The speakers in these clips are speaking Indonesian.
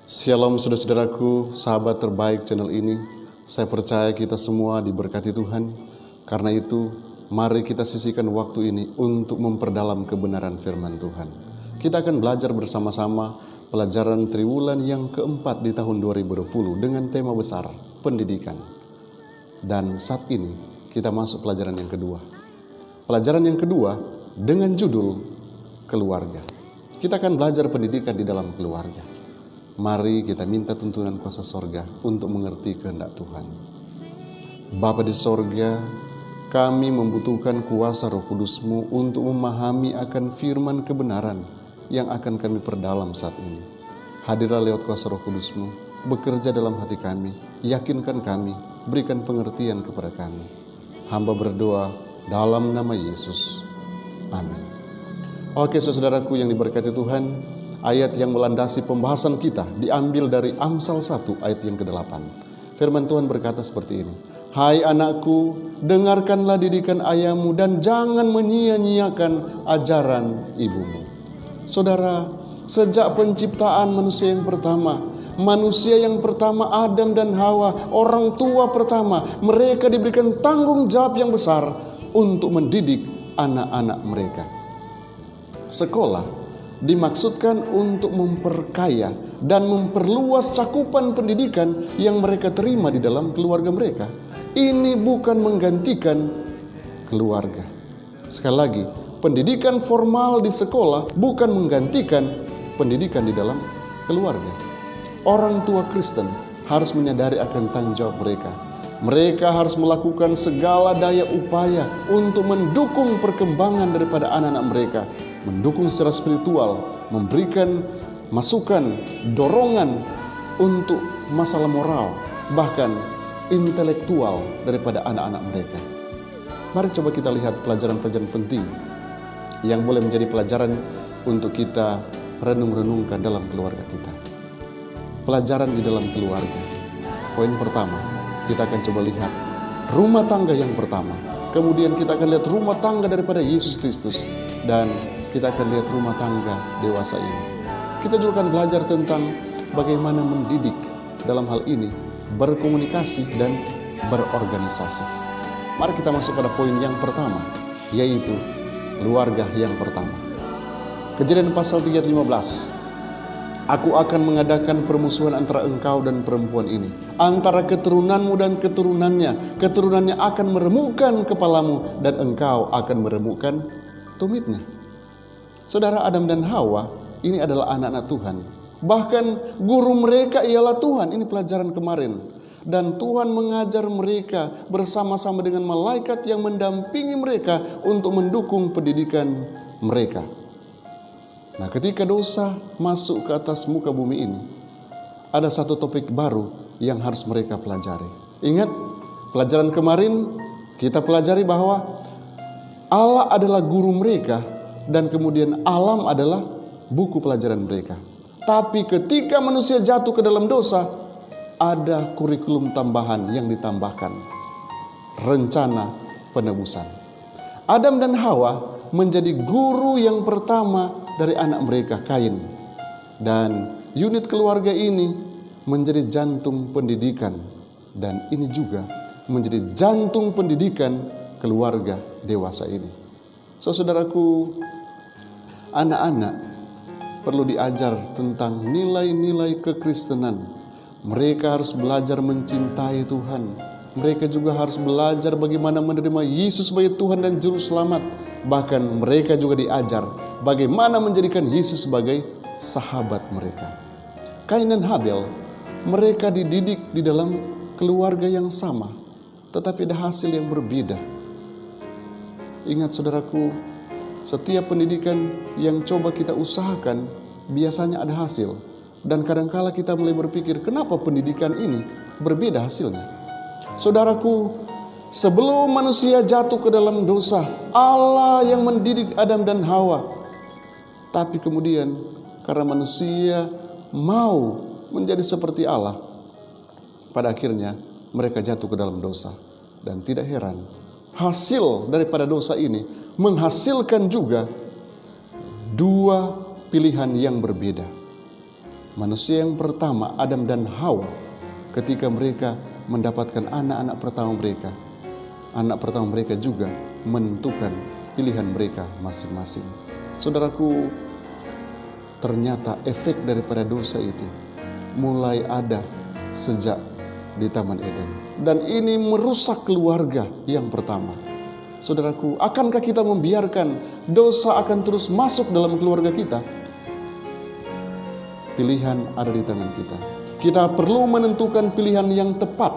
Shalom saudara-saudaraku, sahabat terbaik channel ini. Saya percaya kita semua diberkati Tuhan. Karena itu, mari kita sisihkan waktu ini untuk memperdalam kebenaran firman Tuhan. Kita akan belajar bersama-sama pelajaran triwulan yang keempat di tahun 2020 dengan tema besar, pendidikan. Dan saat ini kita masuk pelajaran yang kedua. Pelajaran yang kedua dengan judul keluarga. Kita akan belajar pendidikan di dalam keluarga. Mari kita minta tuntunan kuasa sorga untuk mengerti kehendak Tuhan. Bapa di sorga, kami membutuhkan kuasa Roh Kudus-Mu untuk memahami akan firman kebenaran yang akan kami perdalam saat ini. Hadirlah lewat kuasa Roh Kudus-Mu, bekerja dalam hati kami, yakinkan kami, berikan pengertian kepada kami. Hamba berdoa dalam nama Yesus. Amin. Oke, saudaraku yang diberkati Tuhan, ayat yang melandasi pembahasan kita diambil dari Amsal 1 ayat yang ke-8. Firman Tuhan berkata seperti ini. Hai anakku, dengarkanlah didikan ayahmu dan jangan menyia-nyiakan ajaran ibumu. Saudara, sejak penciptaan manusia yang pertama Adam dan Hawa, orang tua pertama, mereka diberikan tanggung jawab yang besar untuk mendidik anak-anak mereka. Sekolah dimaksudkan untuk memperkaya dan memperluas cakupan pendidikan yang mereka terima di dalam keluarga mereka. Ini bukan menggantikan keluarga. Sekali lagi, pendidikan formal di sekolah bukan menggantikan pendidikan di dalam keluarga. Orang tua Kristen harus menyadari akan tanggung jawab mereka. Mereka harus melakukan segala daya upaya untuk mendukung perkembangan daripada anak-anak mereka, mendukung secara spiritual, memberikan masukan, dorongan untuk masalah moral, bahkan intelektual daripada anak-anak mereka. Mari coba kita lihat pelajaran-pelajaran penting yang boleh menjadi pelajaran untuk kita renung-renungkan dalam keluarga kita. Pelajaran di dalam keluarga. Poin pertama, kita akan coba lihat rumah tangga yang pertama. Kemudian kita akan lihat rumah tangga daripada Yesus Kristus. Dan kita akan lihat rumah tangga dewasa ini. Kita juga akan belajar tentang bagaimana mendidik dalam hal ini, berkomunikasi dan berorganisasi. Mari kita masuk pada poin yang pertama, yaitu keluarga yang pertama. Kejadian pasal 3:15. Aku akan mengadakan permusuhan antara engkau dan perempuan ini, antara keturunanmu dan keturunannya. Keturunannya akan meremukkan kepalamu dan engkau akan meremukkan tumitnya. Saudara, Adam dan Hawa ini adalah anak-anak Tuhan. Bahkan guru mereka ialah Tuhan. Ini pelajaran kemarin. Dan Tuhan mengajar mereka bersama-sama dengan malaikat yang mendampingi mereka untuk mendukung pendidikan mereka. Nah, ketika dosa masuk ke atas muka bumi ini, ada satu topik baru yang harus mereka pelajari. Ingat, pelajaran kemarin kita pelajari bahwa Allah adalah guru mereka dan kemudian alam adalah buku pelajaran mereka. Tapi ketika manusia jatuh ke dalam dosa, ada kurikulum tambahan yang ditambahkan. Rencana penebusan. Adam dan Hawa menjadi guru yang pertama dari anak mereka, Kain. Dan unit keluarga ini menjadi jantung pendidikan. Dan ini juga menjadi jantung pendidikan keluarga dewasa ini. Saudaraku, anak-anak perlu diajar tentang nilai-nilai kekristenan. Mereka harus belajar mencintai Tuhan. Mereka juga harus belajar bagaimana menerima Yesus sebagai Tuhan dan Juru Selamat. Bahkan mereka juga diajar bagaimana menjadikan Yesus sebagai sahabat mereka. Kain dan Habel, mereka dididik di dalam keluarga yang sama, tetapi ada hasil yang berbeda. Ingat saudaraku, setiap pendidikan yang coba kita usahakan biasanya ada hasil. Dan kadangkala kita mulai berpikir, kenapa pendidikan ini berbeda hasilnya? Saudaraku, sebelum manusia jatuh ke dalam dosa, Allah yang mendidik Adam dan Hawa. Tapi kemudian karena manusia mau menjadi seperti Allah, pada akhirnya mereka jatuh ke dalam dosa. Dan tidak heran, hasil daripada dosa ini menghasilkan juga dua pilihan yang berbeda. Manusia yang pertama, Adam dan Hawa, ketika mereka mendapatkan anak-anak pertama mereka juga menentukan pilihan mereka masing-masing. Saudaraku, ternyata efek daripada dosa itu mulai ada sejak di Taman Eden. Dan ini merusak keluarga yang pertama. Saudaraku, akankah kita membiarkan dosa akan terus masuk dalam keluarga kita? Pilihan ada di tangan kita. Kita perlu menentukan pilihan yang tepat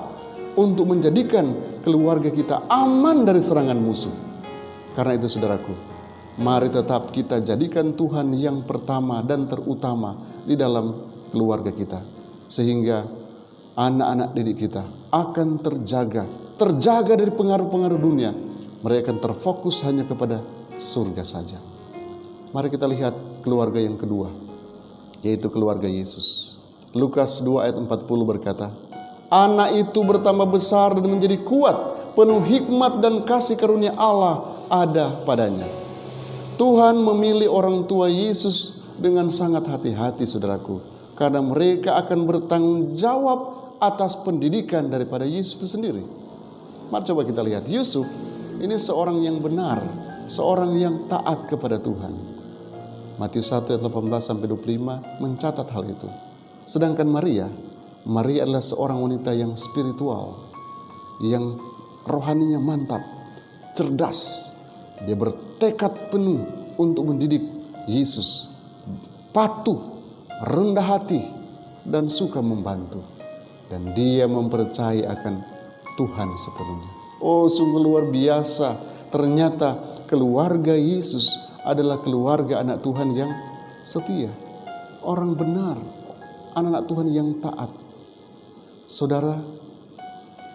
untuk menjadikan keluarga kita aman dari serangan musuh. Karena itu saudaraku, mari tetap kita jadikan Tuhan yang pertama dan terutama di dalam keluarga kita. Sehingga anak-anak didik kita akan terjaga dari pengaruh-pengaruh dunia. Mereka akan terfokus hanya kepada surga saja. Mari kita lihat keluarga yang kedua, yaitu keluarga Yesus. Lukas 2 ayat 40 berkata, anak itu bertambah besar dan menjadi kuat, penuh hikmat dan kasih karunia Allah ada padanya. Tuhan memilih orang tua Yesus dengan sangat hati-hati, saudaraku, karena mereka akan bertanggung jawab atas pendidikan daripada Yesus itu sendiri. Mari coba kita lihat, Yusuf ini seorang yang benar, seorang yang taat kepada Tuhan. Matius 1 ayat 18-25 mencatat hal itu. Sedangkan Maria adalah seorang wanita yang spiritual, yang rohaninya mantap, cerdas. Dia bertekad penuh untuk mendidik Yesus, patuh, rendah hati, dan suka membantu. Dan dia mempercayai akan Tuhan sepenuhnya. Oh, sungguh luar biasa. Ternyata keluarga Yesus adalah keluarga anak Tuhan yang setia, orang benar, anak-anak Tuhan yang taat. Saudara,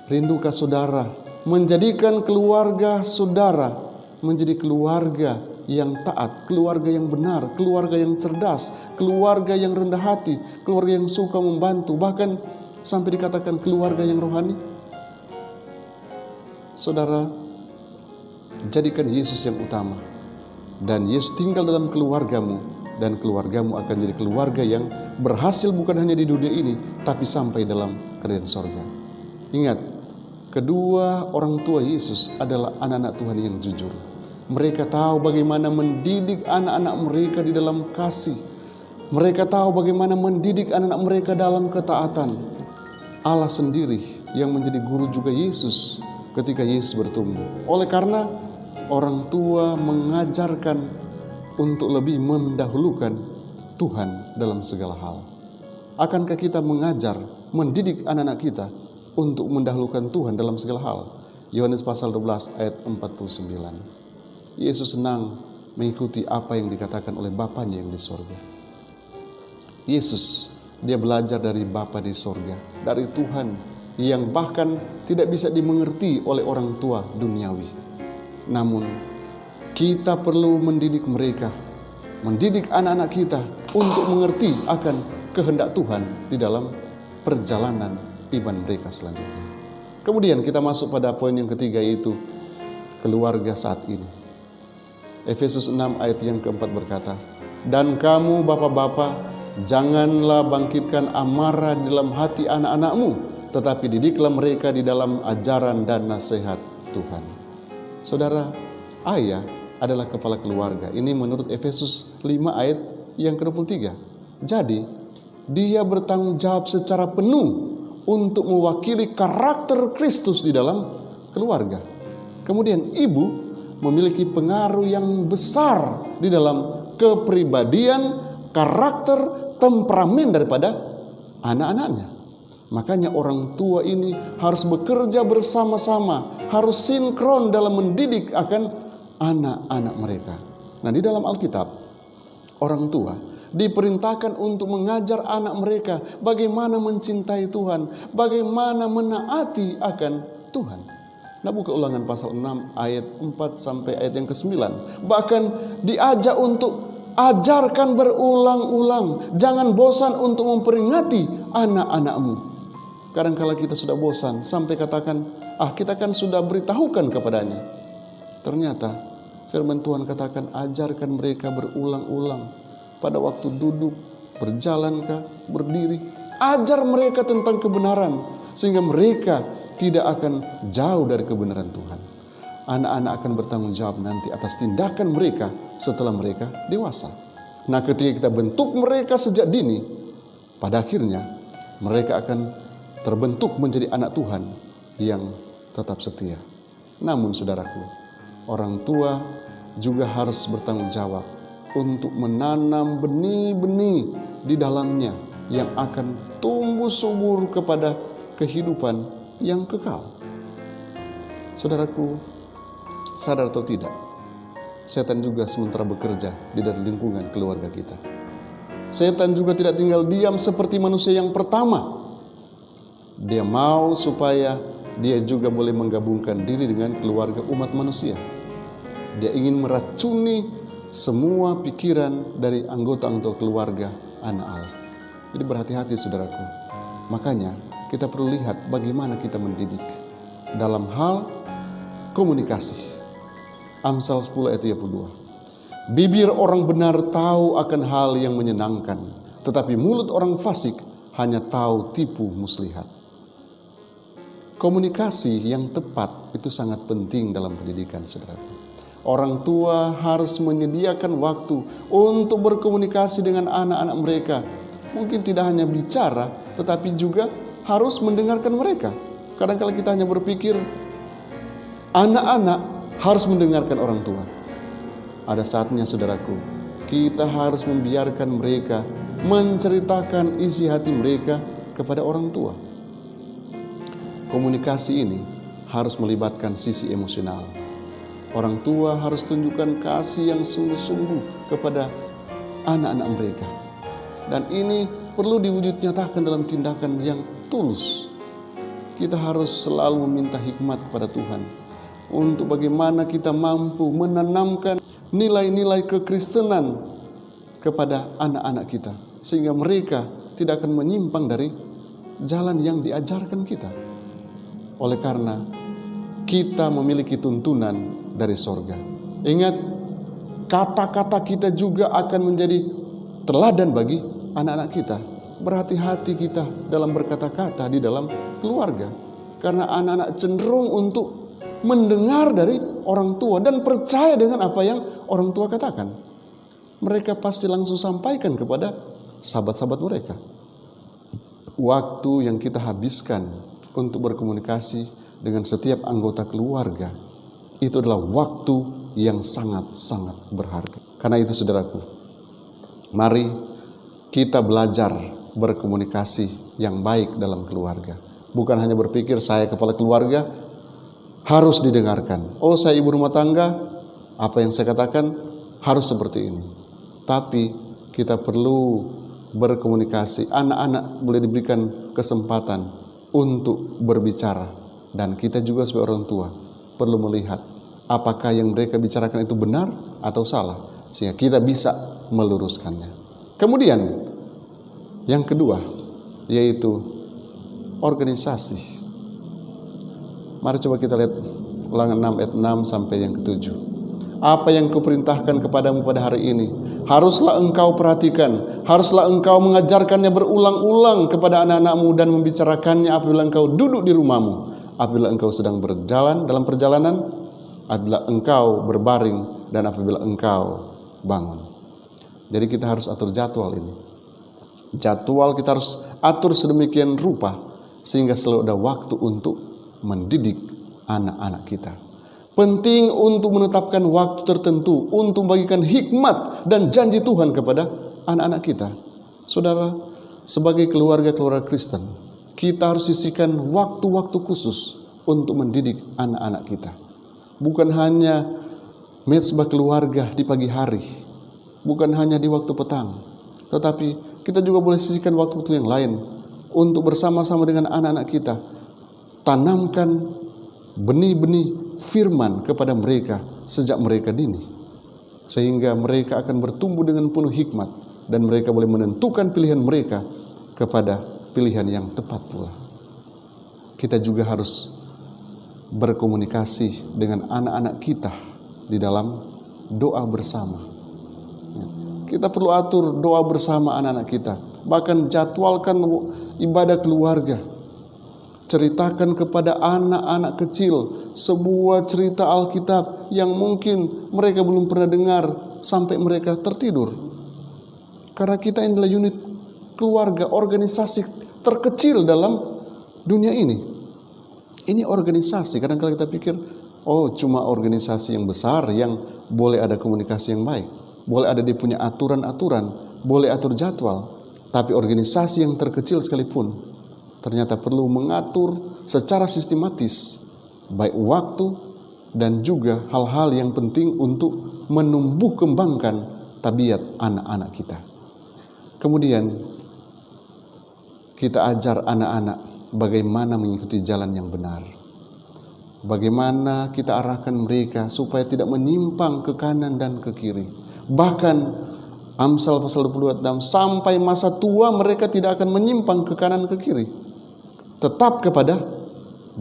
rindukah saudara menjadikan keluarga saudara menjadi keluarga yang taat, keluarga yang benar, keluarga yang cerdas, keluarga yang rendah hati, keluarga yang suka membantu, bahkan sampai dikatakan keluarga yang rohani? Saudara, jadikan Yesus yang utama, dan Yesus tinggal dalam keluargamu, dan keluargamu akan jadi keluarga yang berhasil bukan hanya di dunia ini, tapi sampai dalam kerajaan sorga. Ingat, kedua orang tua Yesus adalah anak-anak Tuhan yang jujur. Mereka tahu bagaimana mendidik anak-anak mereka di dalam kasih. Mereka tahu bagaimana mendidik anak-anak mereka dalam ketaatan. Allah sendiri yang menjadi guru juga Yesus ketika Yesus bertumbuh. Oleh karena orang tua mengajarkan untuk lebih mendahulukan Tuhan dalam segala hal. Akankah kita mengajar, mendidik anak-anak kita untuk mendahulukan Tuhan dalam segala hal? Yohanes pasal 12 ayat 49. Yesus senang mengikuti apa yang dikatakan oleh Bapanya yang di sorga. Yesus, dia belajar dari Bapa di sorga, dari Tuhan yang bahkan tidak bisa dimengerti oleh orang tua duniawi. Namun kita perlu mendidik mereka, mendidik anak-anak kita untuk mengerti akan kehendak Tuhan di dalam perjalanan iman mereka selanjutnya. Kemudian kita masuk pada poin yang ketiga, yaitu keluarga saat ini. Efesus 6 ayat yang keempat berkata, dan kamu bapak-bapak, janganlah bangkitkan amarah di dalam hati anak-anakmu, tetapi didiklah mereka di dalam ajaran dan nasihat Tuhan. Saudara, ayah adalah kepala keluarga. Ini menurut Efesus 5 ayat yang ke-23. Jadi, dia bertanggung jawab secara penuh untuk mewakili karakter Kristus di dalam keluarga. Kemudian ibu memiliki pengaruh yang besar di dalam kepribadian, karakter, temperamen daripada anak-anaknya. Makanya orang tua ini harus bekerja bersama-sama, harus sinkron dalam mendidik akan anak-anak mereka. Nah, di dalam Alkitab, orang tua diperintahkan untuk mengajar anak mereka bagaimana mencintai Tuhan, bagaimana menaati akan Tuhan. Nah, buka Ulangan pasal 6 ayat 4 sampai ayat yang ke-9. Bahkan diajak untuk ajarkan berulang-ulang, jangan bosan untuk memperingati anak-anakmu. Kadang-kala kita sudah bosan sampai katakan, kita kan sudah beritahukan kepadanya. Ternyata firman Tuhan katakan, ajarkan mereka berulang-ulang. Pada waktu duduk, berjalan kah, berdiri. Ajar mereka tentang kebenaran, sehingga mereka tidak akan jauh dari kebenaran Tuhan. Anak-anak akan bertanggung jawab nanti atas tindakan mereka setelah mereka dewasa. Nah, ketika kita bentuk mereka sejak dini, pada akhirnya mereka akan terbentuk menjadi anak Tuhan yang tetap setia. Namun saudaraku, orang tua juga harus bertanggung jawab untuk menanam benih-benih di dalamnya yang akan tumbuh subur kepada kehidupan yang kekal. Saudaraku, sadar atau tidak, setan juga sementara bekerja di dalam lingkungan keluarga kita. Setan juga tidak tinggal diam seperti manusia yang pertama. Dia mau supaya dia juga boleh menggabungkan diri dengan keluarga umat manusia. Dia ingin meracuni semua pikiran dari anggota-anggota keluarga anak Allah. Jadi berhati-hati saudaraku. Makanya kita perlu lihat bagaimana kita mendidik dalam hal komunikasi. Amsal 10 ayat 32. Bibir orang benar tahu akan hal yang menyenangkan, tetapi mulut orang fasik hanya tahu tipu muslihat. Komunikasi yang tepat itu sangat penting dalam pendidikan, saudara. Orang tua harus menyediakan waktu untuk berkomunikasi dengan anak-anak mereka. Mungkin tidak hanya bicara, tetapi juga harus mendengarkan mereka. Kadang-kadang kita hanya berpikir anak-anak harus mendengarkan orang tua. Ada saatnya saudaraku, kita harus membiarkan mereka menceritakan isi hati mereka kepada orang tua. Komunikasi ini harus melibatkan sisi emosional. Orang tua harus tunjukkan kasih yang sungguh-sungguh kepada anak-anak mereka. Dan ini perlu diwujud nyatakan dalam tindakan yang tulus. Kita harus selalu meminta hikmat kepada Tuhan untuk bagaimana kita mampu menanamkan nilai-nilai kekristenan kepada anak-anak kita, sehingga mereka tidak akan menyimpang dari jalan yang diajarkan kita. Oleh karena kita memiliki tuntunan dari sorga. Ingat, kata-kata kita juga akan menjadi teladan bagi anak-anak kita. Berhati-hati kita dalam berkata-kata di dalam keluarga, karena anak-anak cenderung untuk mendengar dari orang tua dan percaya dengan apa yang orang tua katakan. Mereka pasti langsung sampaikan kepada sahabat-sahabat mereka. Waktu yang kita habiskan untuk berkomunikasi dengan setiap anggota keluarga itu adalah waktu yang sangat-sangat berharga. Karena itu saudaraku, mari kita belajar berkomunikasi yang baik dalam keluarga. Bukan hanya berpikir saya kepala keluarga harus didengarkan. Oh, saya ibu rumah tangga, apa yang saya katakan harus seperti ini. Tapi kita perlu berkomunikasi. Anak-anak boleh diberikan kesempatan untuk berbicara, dan kita juga sebagai orang tua perlu melihat apakah yang mereka bicarakan itu benar atau salah, sehingga kita bisa meluruskannya. Kemudian yang kedua yaitu organisasi. Mari coba kita lihat Ulangan 6 ayat 6 sampai yang ke-7. Apa yang kuperintahkan kepadamu pada hari ini haruslah engkau perhatikan, haruslah engkau mengajarkannya berulang-ulang kepada anak-anakmu dan membicarakannya apabila engkau duduk di rumahmu, apabila engkau sedang berjalan dalam perjalanan, apabila engkau berbaring, dan apabila engkau bangun. Jadi kita harus atur jadwal ini. Jadwal kita harus atur sedemikian rupa sehingga selalu ada waktu untuk mendidik anak-anak kita. Penting untuk menetapkan waktu tertentu untuk membagikan hikmat dan janji Tuhan kepada anak-anak kita. Saudara, sebagai keluarga-keluarga Kristen, kita harus sisihkan waktu-waktu khusus untuk mendidik anak-anak kita. Bukan hanya mezbah keluarga di pagi hari, bukan hanya di waktu petang, tetapi kita juga boleh sisihkan waktu-waktu yang lain untuk bersama-sama dengan anak-anak kita tanamkan benih-benih firman kepada mereka sejak mereka dini, sehingga mereka akan bertumbuh dengan penuh hikmat dan mereka boleh menentukan pilihan mereka kepada pilihan yang tepat pula. Kita juga harus berkomunikasi dengan anak-anak kita di dalam doa bersama. Kita perlu atur doa bersama anak-anak kita. Bahkan jadwalkan ibadah keluarga. Ceritakan kepada anak-anak kecil sebuah cerita Alkitab yang mungkin mereka belum pernah dengar sampai mereka tertidur. Karena kita adalah unit keluarga, organisasi terkecil dalam dunia ini. Ini organisasi. Kadang-kadang kita pikir, oh cuma organisasi yang besar yang boleh ada komunikasi yang baik. Boleh ada dia punya aturan-aturan, boleh atur jadwal. Tapi organisasi yang terkecil sekalipun ternyata perlu mengatur secara sistematis baik waktu dan juga hal-hal yang penting untuk menumbuh kembangkan tabiat anak-anak kita. Kemudian kita ajar anak-anak bagaimana mengikuti jalan yang benar. Bagaimana kita arahkan mereka supaya tidak menyimpang ke kanan dan ke kiri. Bahkan Amsal pasal 22 sampai masa tua mereka tidak akan menyimpang ke kanan ke kiri. Tetap kepada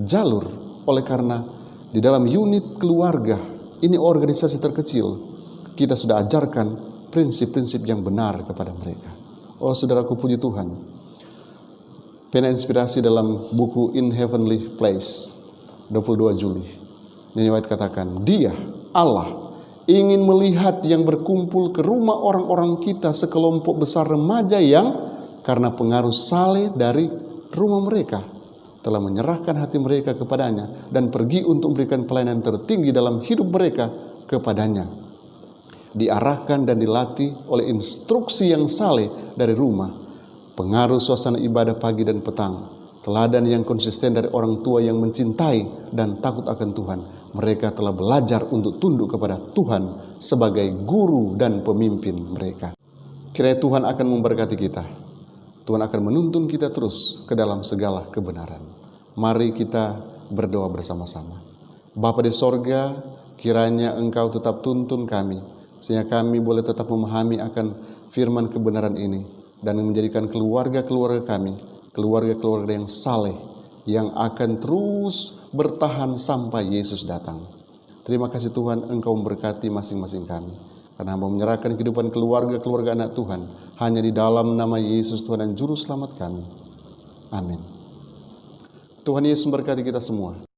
jalur. Oleh karena di dalam unit keluarga, ini organisasi terkecil, kita sudah ajarkan prinsip-prinsip yang benar kepada mereka. Oh saudaraku, puji Tuhan. Pena inspirasi dalam buku In Heavenly Place 22 Juli. Nyanyi White katakan, Dia, Allah, ingin melihat yang berkumpul ke rumah orang-orang kita sekelompok besar remaja yang karena pengaruh saleh dari rumah mereka telah menyerahkan hati mereka kepadanya dan pergi untuk memberikan pelayanan tertinggi dalam hidup mereka kepadanya. Diarahkan dan dilatih oleh instruksi yang saleh dari rumah, pengaruh suasana ibadah pagi dan petang, teladan yang konsisten dari orang tua yang mencintai dan takut akan Tuhan. Mereka telah belajar untuk tunduk kepada Tuhan sebagai guru dan pemimpin mereka. Kiranya Tuhan akan memberkati kita. Tuhan akan menuntun kita terus ke dalam segala kebenaran. Mari kita berdoa bersama-sama. Bapa di sorga, kiranya Engkau tetap tuntun kami, sehingga kami boleh tetap memahami akan firman kebenaran ini, dan menjadikan keluarga-keluarga kami, keluarga-keluarga yang saleh, yang akan terus bertahan sampai Yesus datang. Terima kasih Tuhan, Engkau memberkati masing-masing kami. Karena hamba menyerahkan kehidupan keluarga-keluarga anak Tuhan hanya di dalam nama Yesus Tuhan dan Juru Selamat kami. Amin. Tuhan Yesus memberkati kita semua.